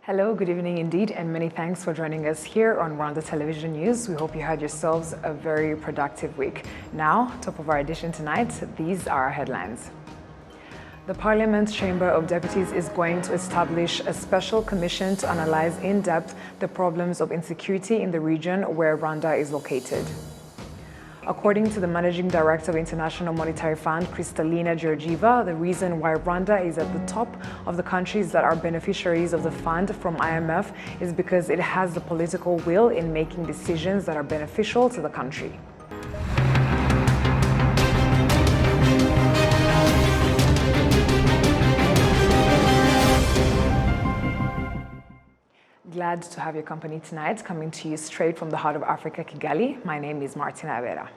Hello, good evening indeed, and many thanks for joining us here on Rwanda Television News. We hope you had yourselves a very productive week. Now, top of our edition tonight, these are our headlines. The Parliament's Chamber of Deputies is going to establish a special commission to analyze in depth the problems of insecurity in the region where Rwanda is located. According to the Managing Director of International Monetary Fund, Kristalina Georgieva, the reason why Rwanda is at the top of the countries that are beneficiaries of the fund from IMF is because it has the political will in making decisions that are beneficial to the country. Glad to have your company tonight, coming to you straight from the heart of Africa, Kigali. My name is Martina Avera.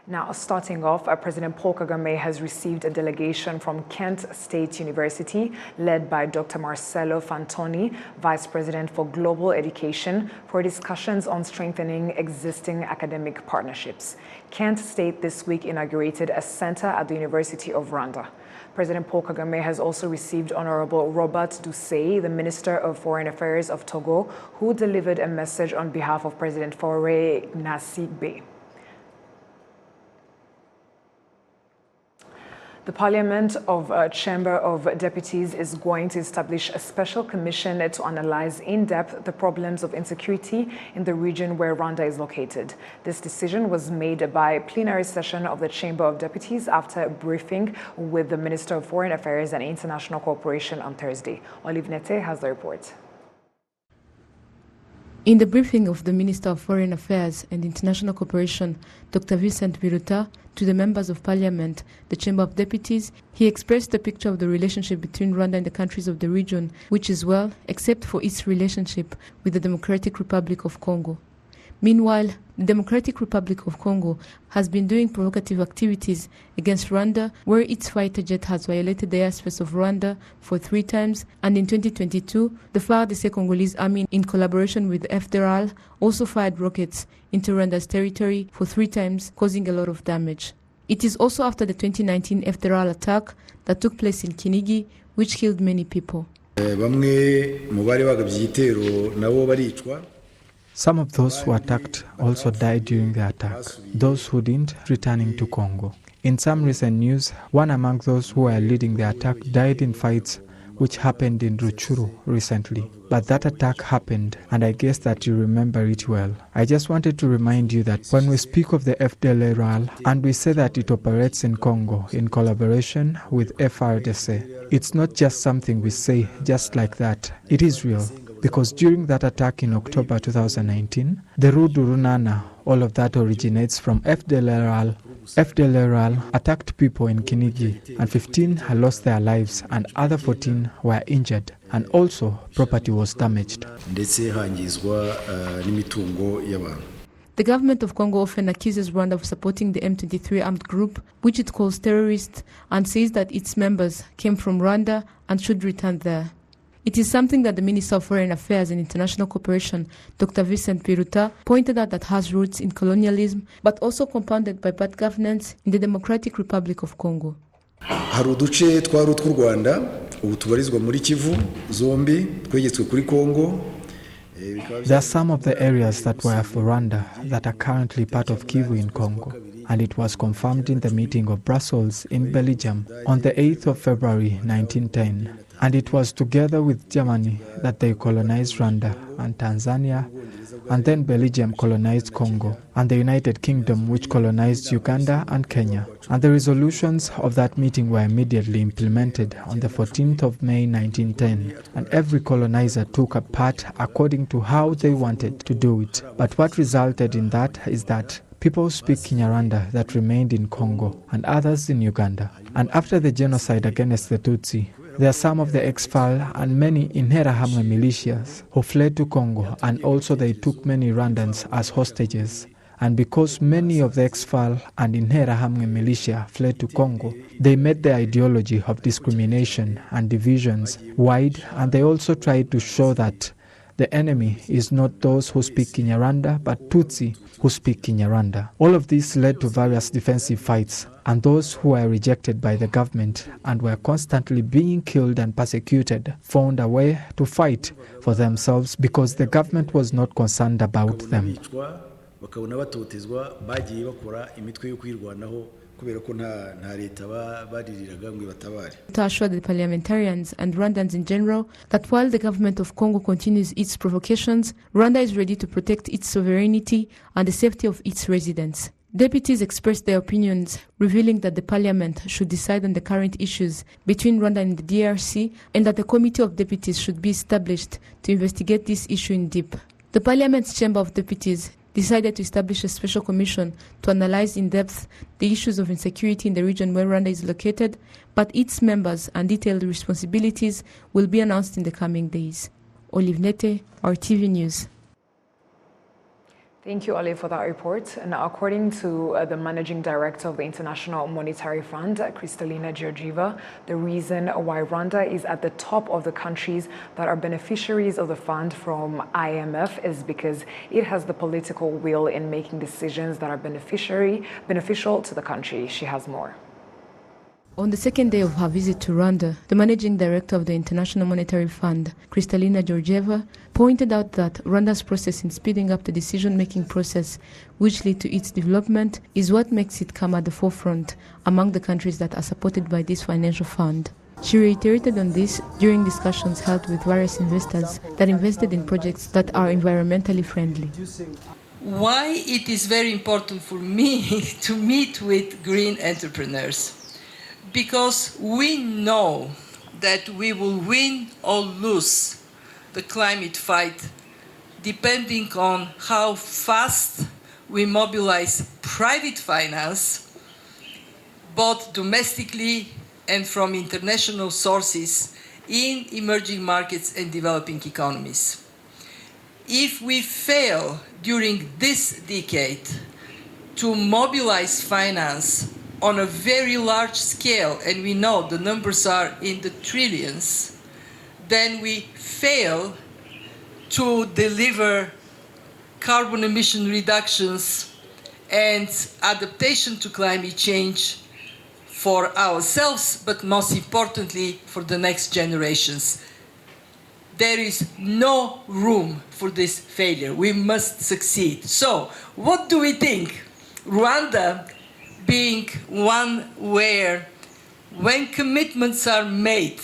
Now, starting off, President Paul Kagame has received a delegation from Kent State University, led by Dr. Marcello Fantoni, Vice President for Global Education, for discussions on strengthening existing academic partnerships. Kent State this week inaugurated a center at the University of Rwanda. President Paul Kagame has also received Honorable Robert Dussey, the Minister of Foreign Affairs of Togo, who delivered a message on behalf of President Faure Gnassingbé. The Parliament of Chamber of Deputies is going to establish a special commission to analyze in depth the problems of insecurity in the region where Rwanda is located. This decision was made by a plenary session of the Chamber of Deputies after a briefing with the Minister of Foreign Affairs and International Cooperation on Thursday. Olive Nete has the report. In the briefing of the Minister of Foreign Affairs and International Cooperation, Dr. Vincent Biruta, to the members of Parliament, the Chamber of Deputies, he expressed a picture of the relationship between Rwanda and the countries of the region, which is well, except for its relationship with the Democratic Republic of Congo. Meanwhile, the Democratic Republic of Congo has been doing provocative activities against Rwanda, where its fighter jet has violated the airspace of Rwanda for 3 times, and in 2022, the FARDC Congolese army, in collaboration with FDLR, also fired rockets into Rwanda's territory for 3 times, causing a lot of damage. It is also after the 2019 FDLR attack that took place in Kinigi, which killed many people. Some of those who attacked also died during the attack, those who didn't returning to Congo. In some recent news, one among those who were leading the attack died in fights which happened in Rutshuru recently. But that attack happened, and I guess that you remember it well. I just wanted to remind you that when we speak of the FDLR and we say that it operates in Congo in collaboration with FARDC, it's not just something we say just like that. It is real. Because during that attack in October 2019, the Rudurunana, all of that originates from FDLR. FDLR attacked people in Kinigi, and 15 had lost their lives and other 14 were injured, and also property was damaged. The government of Congo often accuses Rwanda of supporting the M23 armed group, which it calls terrorists, and says that its members came from Rwanda and should return there. It is something that the Minister of Foreign Affairs and International Cooperation, Dr. Vincent Biruta, pointed out that has roots in colonialism, but also compounded by bad governance in the Democratic Republic of Congo. Hari uduce twari tw'u Rwanda ubu tubarizwa muri Kivu zombi twegetswe kuri Congo. There are some of the areas that were for Rwanda that are currently part of Kivu in Congo, and it was confirmed in the meeting of Brussels in Belgium on the 8th of February 1910. And it was together with Germany that they colonized Rwanda and Tanzania, and then Belgium colonized Congo, and the United Kingdom which colonized Uganda and Kenya. And the resolutions of that meeting were immediately implemented on the 14th of May 1910, and every colonizer took a part according to how they wanted to do it. But what resulted in that is that people speak Kinyarwanda that remained in Congo and others in Uganda. And after the genocide against the Tutsi, there are some of the ex-FAL and many Interahamwe militias who fled to Congo, and also they took many Rwandans as hostages. And because many of the ex-FAL and Interahamwe militia fled to Congo, they made the ideology of discrimination and divisions wide, and they also tried to show that The enemy is not those who speak Kinyarwanda, but Tutsi who speak Kinyarwanda. All of this led to various defensive fights, and those who were rejected by the government and were constantly being killed and persecuted found a way to fight for themselves because the government was not concerned about them. bakabona batotezwa bagiye bakora imitwe yo kwirwanaho kubera ko nta leta baririraga ngo batabare. To assure the parliamentarians and Rwandans in general that while the government of Congo continues its provocations, Rwanda is ready to protect its sovereignty and the safety of its residents. Deputies expressed their opinions, revealing that the parliament should decide on the current issues between Rwanda and the DRC and that a committee of deputies should be established to investigate this issue in depth. The parliament's Chamber of Deputies decided to establish a special commission to analyze in depth the issues of insecurity in the region where Rwanda is located, but its members and detailed responsibilities will be announced in the coming days. Olive Nete, RTV News. Thank you, Olive, for that report. And according to the Managing Director of the International Monetary Fund, Kristalina Georgieva, the reason why Rwanda is at the top of the countries that are beneficiaries of the fund from IMF is because it has the political will in making decisions that are beneficial to the country. She has more. On the second day of her visit to Rwanda, the Managing Director of the International Monetary Fund, Kristalina Georgieva, pointed out that Rwanda's process in speeding up the decision-making process, which lead to its development, is what makes it come at the forefront among the countries that are supported by this financial fund. She reiterated on this during discussions held with various investors that invested in projects that are environmentally friendly. Why it is very important for me to meet with green entrepreneurs? Because we know that we will win or lose the climate fight depending on how fast we mobilize private finance, both domestically and from international sources in emerging markets and developing economies. If we fail during this decade to mobilize finance on a very large scale, and we know the numbers are in the trillions, then we fail to deliver carbon emission reductions and adaptation to climate change for ourselves, but most importantly for the next generations. There is no room for this failure. We must succeed. So, what do we think? Rwanda being one where, when commitments are made,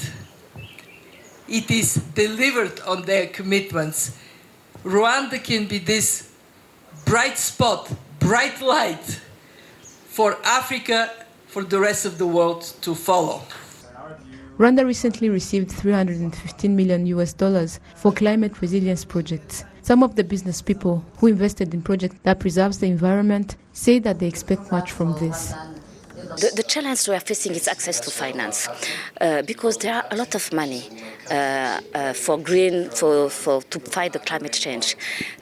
it is delivered on their commitments. Rwanda can be this bright spot, bright light for Africa, for the rest of the world to follow. Rwanda recently received $315 million for climate resilience projects. Some of the business people who invested in projects that preserves the environment say that they expect much from this. The challenge we are facing is access to finance, because there are a lot of money for to fight the climate change.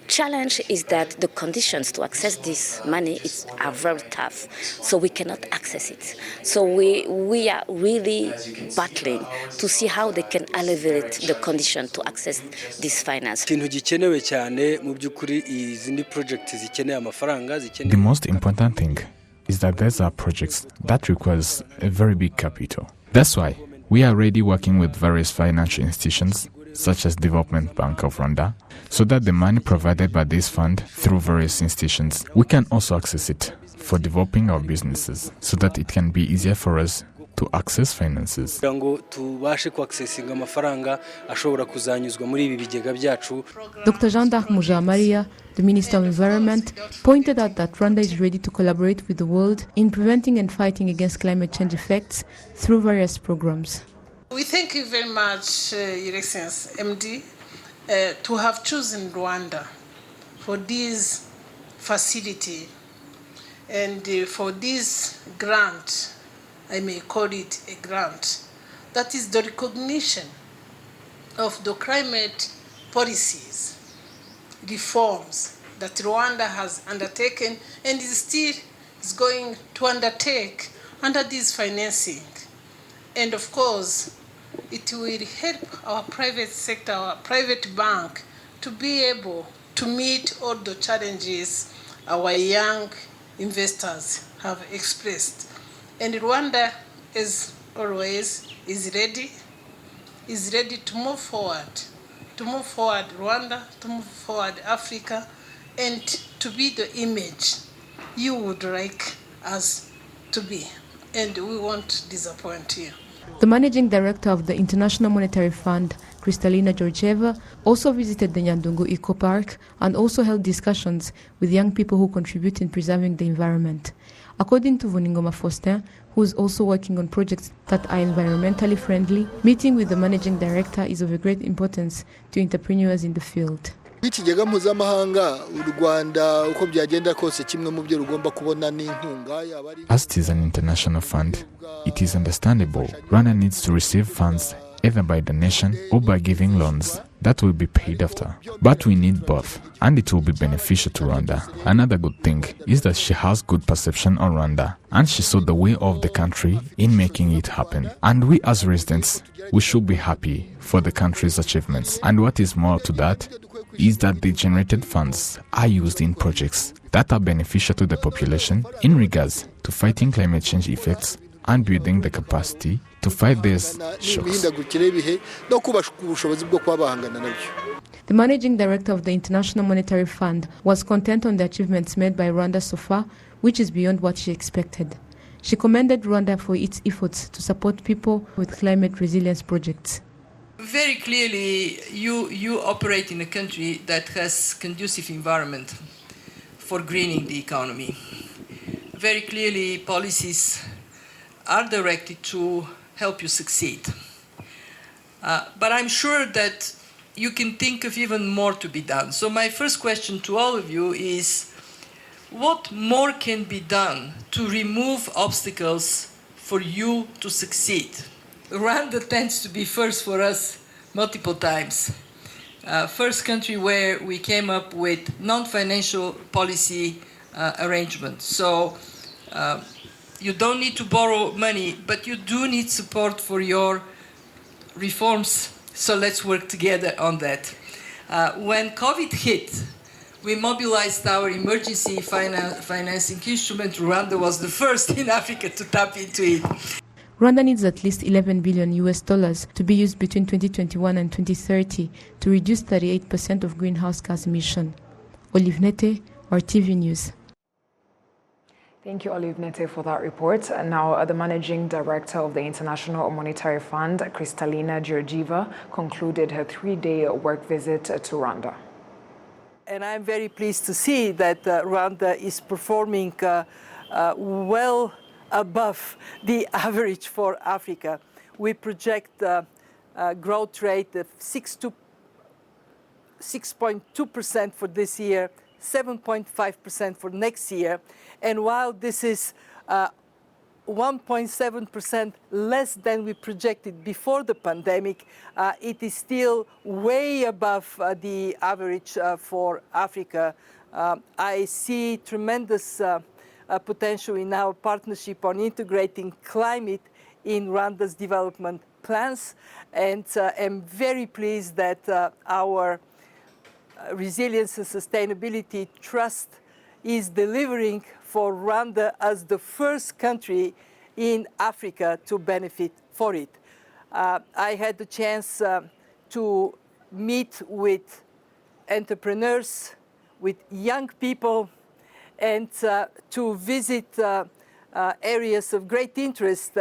Challenge is that the conditions to access this money are very tough, so we cannot access it. So we are really battling to see how they can alleviate the condition to access this finance. The most important thing is that these are projects that requires a very big capital. That's why we are already working with various financial institutions, such as Development Bank of Rwanda, so that the money provided by this fund through various institutions, we can also access it for developing our businesses, so that it can be easier for us to access finances. Dr. Jean-Darc Mujawamariya, the Minister of Environment, pointed out that Rwanda is ready to collaborate with the world in preventing and fighting against climate change effects through various programs. We thank you very much, Your Excellency MD, to have chosen Rwanda for this facility and for this grant. I may call it a grant. That is the recognition of the climate policies, reforms that Rwanda has undertaken and is going to undertake under this financing. And of course, it will help our private sector, our private bank, to be able to meet all the challenges our young investors have expressed. And Rwanda, as always, is ready to move forward Rwanda, to move forward Africa, and to be the image you would like us to be. And we won't disappoint you. The managing director of the International Monetary Fund, Kristalina Georgieva, also visited the Nyandungu Eco Park and also held discussions with young people who contribute in preserving the environment. According to Vuningoma Faustin, who is also working on projects that are environmentally friendly, meeting with the managing director is of a great importance to entrepreneurs in the field. Ikigega mpuzamahanga u Rwanda uko byagenda kose kimwe mu byo rugomba kubona n'inkunga. As it is an international fund, it is understandable Rwanda needs to receive funds either by donation or by giving loans that will be paid after. But we need both, and it will be beneficial to Rwanda. Another good thing is that she has good perception on Rwanda, and she saw the way of the country in making it happen. And we as residents, we should be happy for the country's achievements. And what is more to that is that the generated funds are used in projects that are beneficial to the population in regards to fighting climate change effects and building the capacity to fight these shocks. The managing director of the International Monetary Fund was content on the achievements made by Rwanda so far, which is beyond what she expected. She commended Rwanda for its efforts to support people with climate resilience projects. Very clearly, you operate in a country that has conducive environment for greening the economy. Very clearly, policies are directed to help you succeed. But I'm sure that you can think of even more to be done. So my first question to all of you is, what more can be done to remove obstacles for you to succeed? Rwanda tends to be first for us multiple times. First country where we came up with non-financial policy arrangements. So you don't need to borrow money, but you do need support for your reforms. So let's work together on that. When COVID hit, we mobilized our emergency financing instrument. Rwanda was the first in Africa to tap into it. Rwanda needs at least $11 billion to be used between 2021 and 2030 to reduce 38% of greenhouse gas emission. Olive Nete, RTV News. Thank you, Olive Nete, for that report. And now, the Managing Director of the International Monetary Fund, Kristalina Georgieva, concluded her 3-day work visit to Rwanda. And I'm very pleased to see that Rwanda is performing well above the average for Africa. We project a growth rate of 6.2% for this year, 7.5% for next year. And while this is 1.7% less than we projected before the pandemic, it is still way above the average for Africa. I see tremendous potential in our partnership on integrating climate in Rwanda's development plans, and am very pleased that our Resilience and Sustainability Trust is delivering for Rwanda as the first country in Africa to benefit for it. I had the chance to meet with entrepreneurs, with young people, and to visit areas of great interest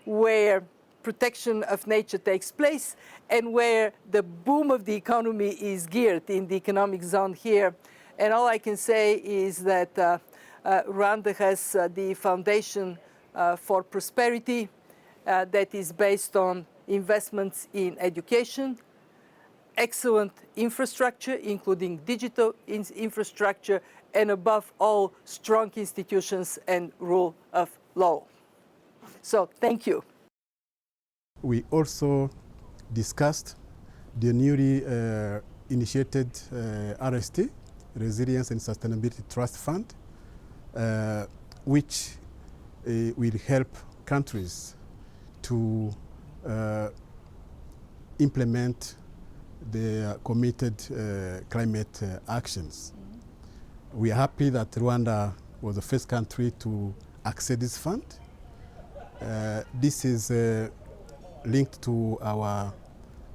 where protection of nature takes place and where the boom of the economy is geared in the economic zone here. And all I can say is that Rwanda has the foundation for prosperity that is based on investments in education, excellent infrastructure, including digital infrastructure, and above all, strong institutions and rule of law. So, thank you. We also discussed the newly initiated RST, Resilience and Sustainability Trust Fund, which will help countries to implement their committed climate actions. We are happy that Rwanda was the first country to access this fund. This is linked to our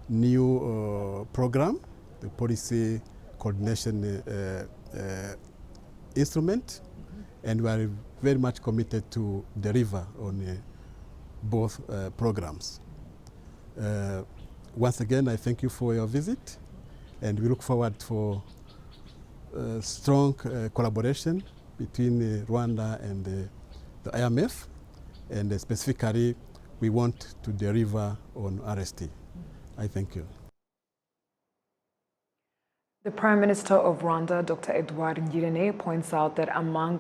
new program, the policy coordination instrument, and we are very much committed to deliver on both programs. Once again, I thank you for your visit, and we look forward for strong collaboration between Rwanda and the IMF, and specifically we want to deliver on RST. I thank you. The Prime Minister of Rwanda, Dr. Edouard Ngirente, points out that among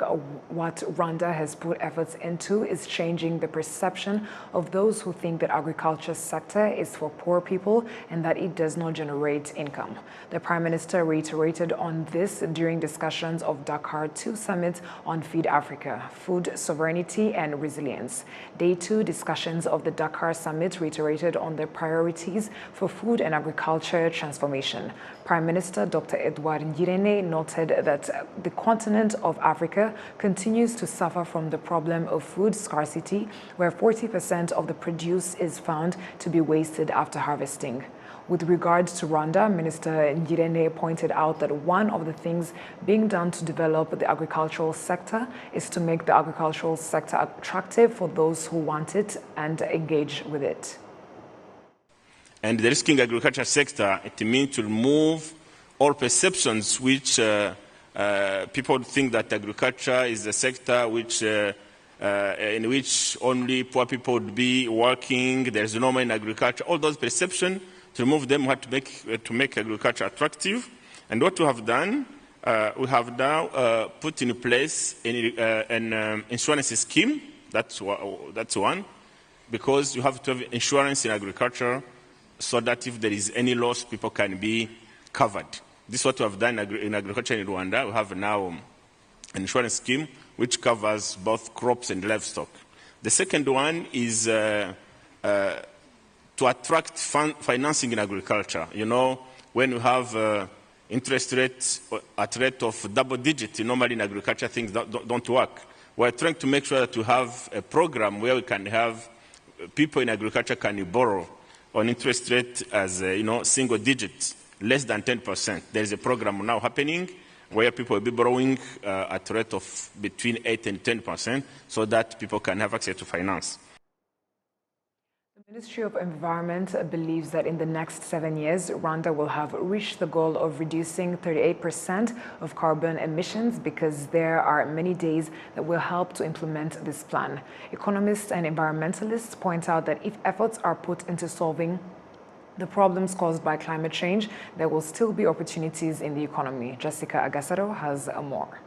what Rwanda has put efforts into is changing the perception of those who think that agriculture sector is for poor people and that it does not generate income. The Prime Minister reiterated on this during discussions of Dakar 2 Summit on Feed Africa, Food Sovereignty and Resilience. Day 2 discussions of the Dakar Summit reiterated on the priorities for food and agriculture transformation. Prime Minister Dr. Edouard Ngirente noted that the continent of Africa continues to suffer from the problem of food scarcity, where 40% of the produce is found to be wasted after harvesting. With regard to Rwanda, Minister Ngirente pointed out that one of the things being done to develop the agricultural sector is to make the agricultural sector attractive for those who want it and engage with it. And the risking agriculture sector, it means to remove all perceptions which people think that agriculture is a sector which, in which only poor people would be working, there's no money in agriculture. All those perceptions, to remove them, we have to make agriculture attractive. And what we have done, we have now put in place an insurance scheme. That's one, because you have to have insurance in agriculture, so that if there is any loss, people can be covered. This is what we have done in agriculture in Rwanda. We have now an insurance scheme which covers both crops and livestock. The second one is to attract financing in agriculture. You know, when you have interest rates at rate of double digit, normally in agriculture things don't work. We're trying to make sure that we have a program where we can have people in agriculture can borrow on interest rate as, single digits, less than 10%. There is a program now happening where people will be borrowing at a rate of between 8 and 10% so that people can have access to finance. The Ministry of Environment believes that in the next 7 years, Rwanda will have reached the goal of reducing 38% of carbon emissions because there are many days that will help to implement this plan. Economists and environmentalists point out that if efforts are put into solving the problems caused by climate change, there will still be opportunities in the economy. Jessica Agasaro has more.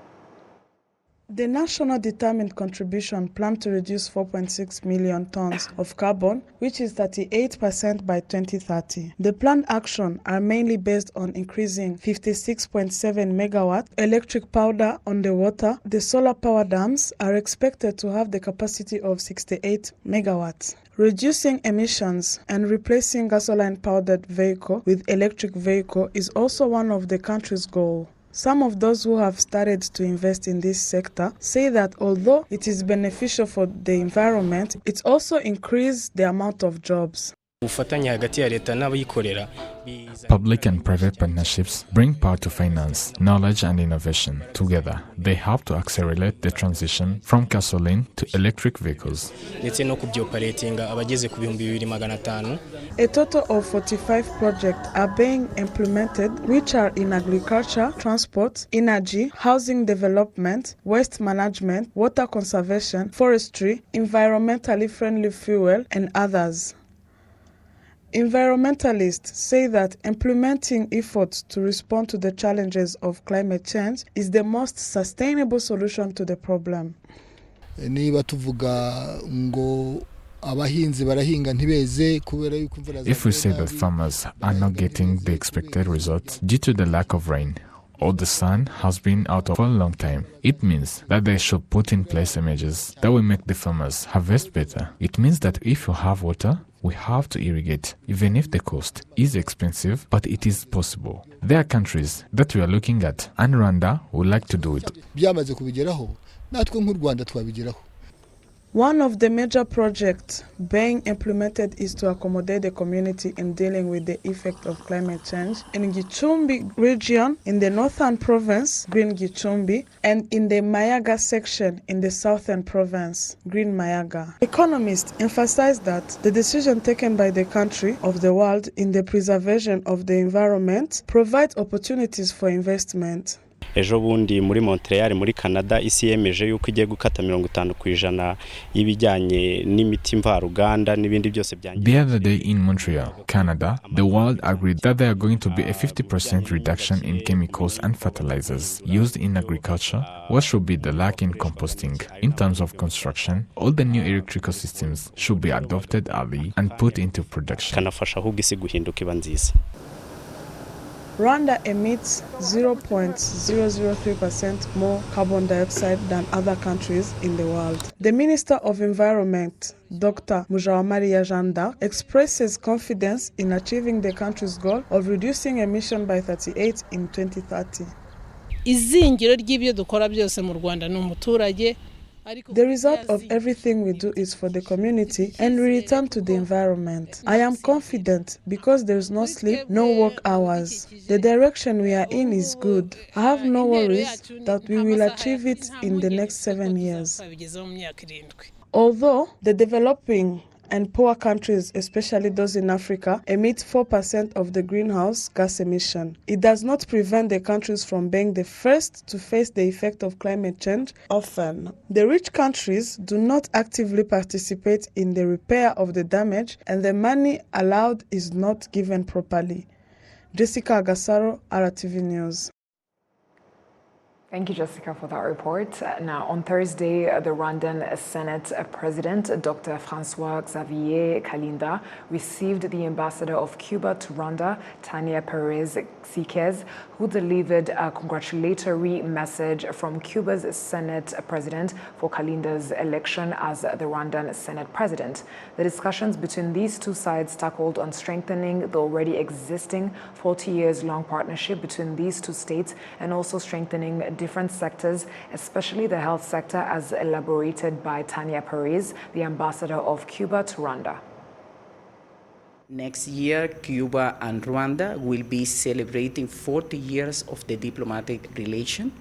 The national determined contribution planned to reduce 4.6 million tons of carbon, which is 38% by 2030. The planned actions are mainly based on increasing 56.7 megawatt electric power on the water. The solar power dams are expected to have the capacity of 68 megawatts. Reducing emissions and replacing gasoline-powered vehicle with electric vehicle is also one of the country's goals. Some of those who have started to invest in this sector say that although it is beneficial for the environment, it also increases the amount of jobs. Public and private partnerships bring power to finance, knowledge and innovation. Together, they help to accelerate the transition from gasoline to electric vehicles. A total of 45 projects are being implemented, which are in agriculture, transport, energy, housing development, waste management, water conservation, forestry, environmentally friendly fuel, and others. Environmentalists say that implementing efforts to respond to the challenges of climate change is the most sustainable solution to the problem. If we say that farmers are not getting the expected results due to the lack of rain, or the sun has been out for a long time. It means that they should put in place measures that will make the farmers harvest better. It means that if you have water, we have to irrigate, even if the cost is expensive, but it is possible. There are countries that we are looking at, and Rwanda would like to do it. One of the major projects being implemented is to accommodate the community in dealing with the effect of climate change in Gicumbi region in the northern province, Green Gicumbi, and in the Mayaga section in the southern province, Green Mayaga. Economists emphasize that the decision taken by the country of the world in the preservation of the environment provides opportunities for investment. ejo bundi muri Montreal muri Canada isi yemeje yuko igiye gukata 50% y'ibijyanye n'imiti mvaruganda n'ibindi byose byangiza. The other day in Montreal, Canada, the world agreed that there are going to be a 50% reduction in chemicals and fertilizers used in agriculture. What should be the lack in composting? In terms of construction, all the new electrical systems should be adopted early and put into production. Kanafasha ahubwo isi guhinduka iba nziza. Rwanda emits 0.003% more carbon dioxide than other countries in the world. The Minister of Environment, Dr. Mujawamariya Janda, expresses confidence in achieving the country's goal of reducing emission by 38 in 2030. Izingiro ry'ibyo dukora byose mu Rwanda n'umuturage. The result of everything we do is for the community and we return to the environment. I am confident because there is no sleep, no work hours. The direction we are in is good. I have no worries that we will achieve it in the next 7 years. Although the developing and poor countries, especially those in Africa, emit 4% of the greenhouse gas emission, it does not prevent the countries from being the first to face the effect of climate change. Often, the rich countries do not actively participate in the repair of the damage, and the money allowed is not given properly. Jessica Agasaro, RwandaTV News. Thank you, Jessica, for that report. Now, on Thursday, the Rwandan Senate President, Dr. François-Xavier Kalinda, received the ambassador of Cuba to Rwanda, Tania Perez Sikes, who delivered a congratulatory message from Cuba's Senate President for Kalinda's election as the Rwandan Senate President. The discussions between these two sides tackled on strengthening the already existing 40 years long partnership between these two states and also strengthening different sectors, especially the health sector, as elaborated by Tania Perez, the ambassador of Cuba to Rwanda. Next year, Cuba and Rwanda will be celebrating 40 years of the diplomatic relation.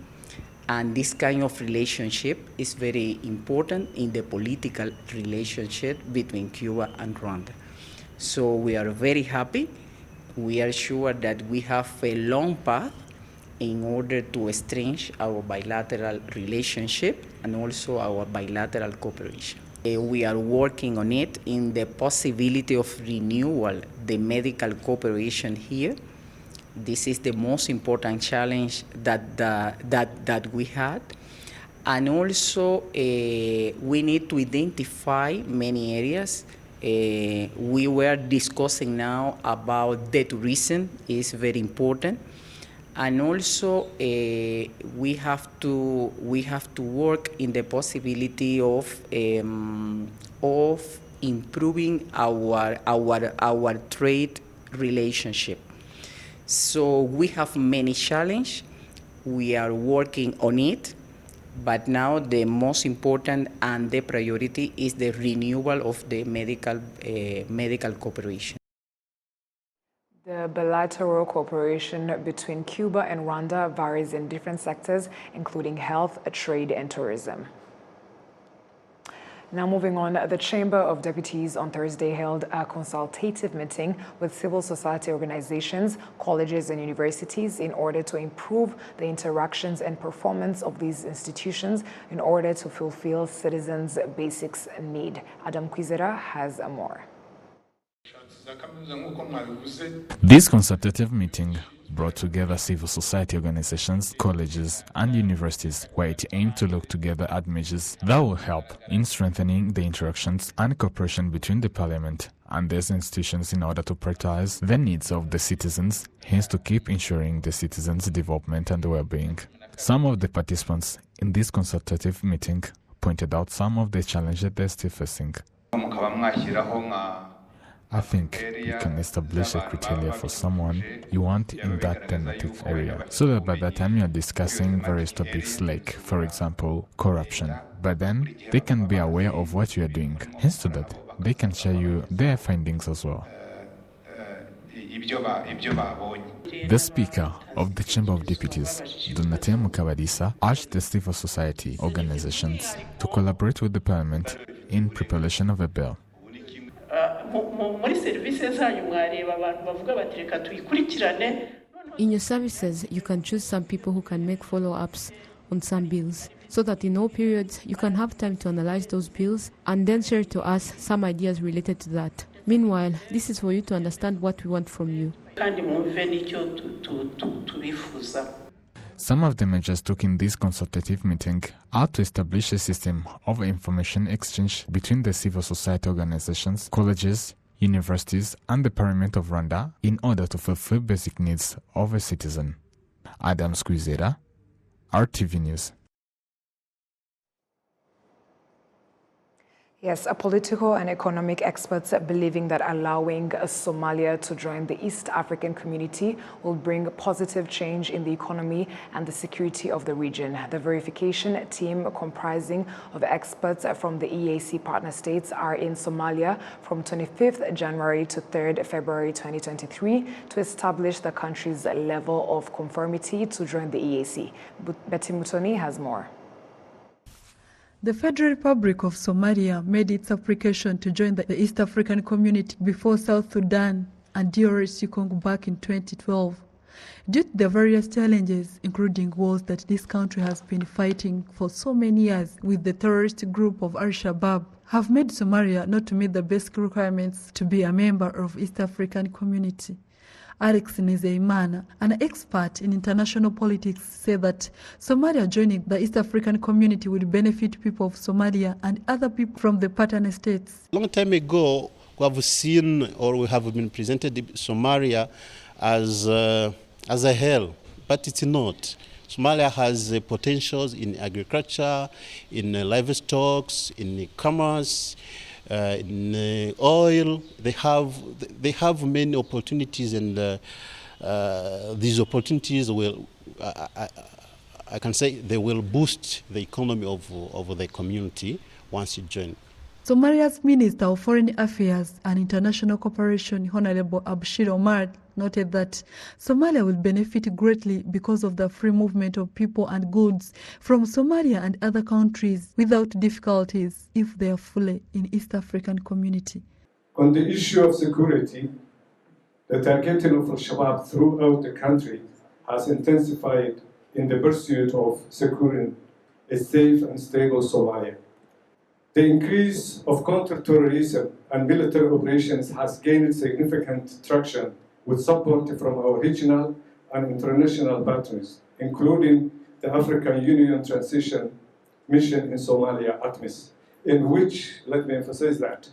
And this kind of relationship is very important in the political relationship between Cuba and Rwanda. So we are very happy. We are sure that we have a long path in order to strengthen our bilateral relationship and also our bilateral cooperation. We are working on it in the possibility of renewal the medical cooperation here. This is the most important challenge that we had. And also we need to identify many areas. We were discussing now about the tourism is very important. And also, we have to work in the possibility of improving our trade relationship. So we have many challenges. We are working on it, but now the most important and the priority is the renewal of the medical cooperation. The bilateral cooperation between Cuba and Rwanda varies in different sectors, including health, trade, and tourism. Now moving on, the Chamber of Deputies on Thursday held a consultative meeting with civil society organizations, colleges, and universities in order to improve the interactions and performance of these institutions in order to fulfill citizens' basic need. Adam Kwizera has more. This consultative meeting brought together civil society organizations, colleges, and universities, where it aimed to look together at measures that will help in strengthening the interactions and cooperation between the Parliament and these institutions in order to prioritize the needs of the citizens, hence to keep ensuring the citizens' development and well-being. Some of the participants in this consultative meeting pointed out some of the challenges they're still facing. I think you can establish a criteria for someone you want in that thematic area, so that by the time you are discussing various topics like, for example, corruption, but then they can be aware of what you are doing, hence to that they can share you their findings as well. The Speaker of the Chamber of Deputies, Donatien Mukabalisa, urged the civil society organizations to collaborate with the Parliament in preparation of a bill. In your services, you can choose some people who can make follow-ups on some bills, so that in all periods you can have time to analyze those bills and then share to us some ideas related to that. Meanwhile, this is for you to understand what we want from you. Some of the measures took in this consultative meeting are to establish a system of information exchange between the civil society organizations, colleges, universities, and the Parliament of Rwanda in order to fulfill basic needs of a citizen. Adam Squizera, RTV News. Yes, political and economic experts believing that allowing Somalia to join the East African community will bring positive change in the economy and the security of the region. The verification team comprising of experts from the EAC partner states are in Somalia from 25th January to 3rd February 2023 to establish the country's level of conformity to join the EAC. Betty Mutoni has more. The Federal Republic of Somalia made its application to join the East African community before South Sudan and DRC Congo back in 2012. Due to the various challenges, including wars that this country has been fighting for so many years with the terrorist group of Al-Shabaab, have made Somalia not to meet the basic requirements to be a member of East African community. Alex Nizeimana, an expert in international politics, said that Somalia joining the East African community would benefit people of Somalia and other people from the partner states. Long time ago, we have seen or we have been presented Somalia as a hell, but it's not. Somalia has potentials in agriculture, in livestock, in commerce, in oil. They have many opportunities, and these opportunities will, I can say, they will boost the economy of the community once you join. Somalia's Minister of Foreign Affairs and International Cooperation, Honorable Abshir Omar, noted that Somalia will benefit greatly because of the free movement of people and goods from Somalia and other countries without difficulties if they are fully in East African community. On the issue of security, the targeting of Al-Shabaab throughout the country has intensified in the pursuit of securing a safe and stable Somalia. The increase of counter-terrorism and military operations has gained significant traction with support from our regional and international partners, including the African Union Transition Mission in Somalia, ATMIS, in which, let me emphasize that,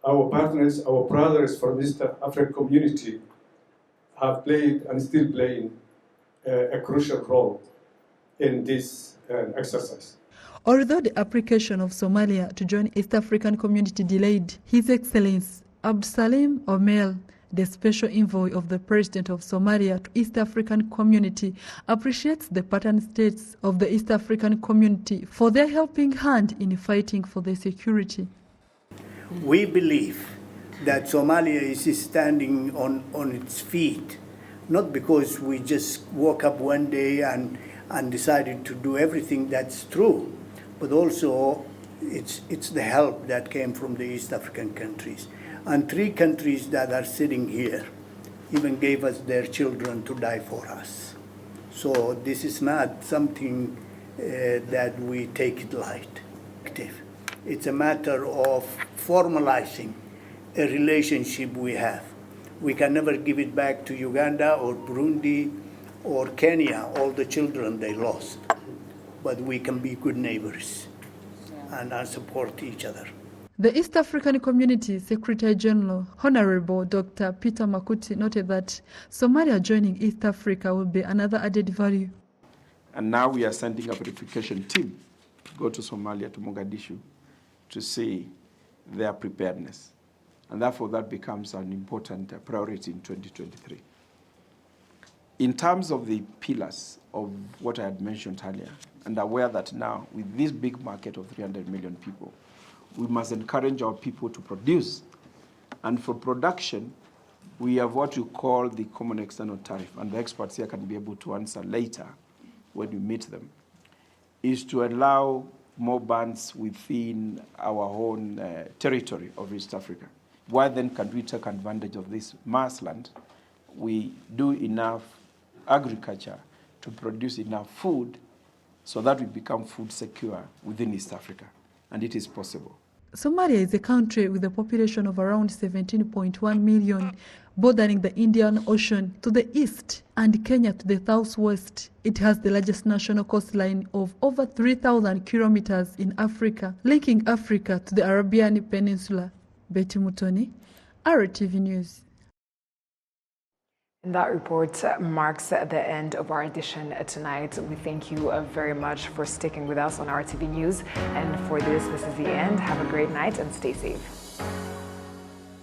our partners, our brothers from East African community have played and still playing a crucial role in this exercise. Although the application of Somalia to join East African community delayed, His Excellency Abdsalim Omel, the special envoy of the President of Somalia to East African community, appreciates the partner states of the East African community for their helping hand in fighting for their security. We believe that Somalia is standing on its feet, not because we just woke up one day and decided to do everything that's true, but also it's the help that came from the East African countries. And 3 countries that are sitting here even gave us their children to die for us. So this is not something that we take it light. It's a matter of formalizing a relationship we have. We can never give it back to Uganda or Burundi or Kenya, all the children they lost. But we can be good neighbors and support each other. The East African Community Secretary General, Honorable Dr. Peter Makuti, noted that Somalia joining East Africa will be another added value. And now we are sending a verification team to go to Somalia, to Mogadishu, to see their preparedness. And therefore, that becomes an important priority in 2023. In terms of the pillars of what I had mentioned earlier, and aware that now, with this big market of 300 million people, we must encourage our people to produce. And for production, we have what you call the common external tariff, and the experts here can be able to answer later when we meet them, is to allow more bands within our own territory of East Africa. Why then can we take advantage of this marsland? We do enough agriculture to produce enough food so that we become food secure within East Africa, and it is possible. Somalia is a country with a population of around 17.1 million, bordering the Indian Ocean to the east and Kenya to the southwest. It has the largest national coastline of over 3,000 kilometers in Africa, linking Africa to the Arabian Peninsula. Betty Mutoni, RwandaTV News. And that report marks the end of our edition tonight. We thank you very much for sticking with us on RwandaTV News. And for this is the end. Have a great night and stay safe.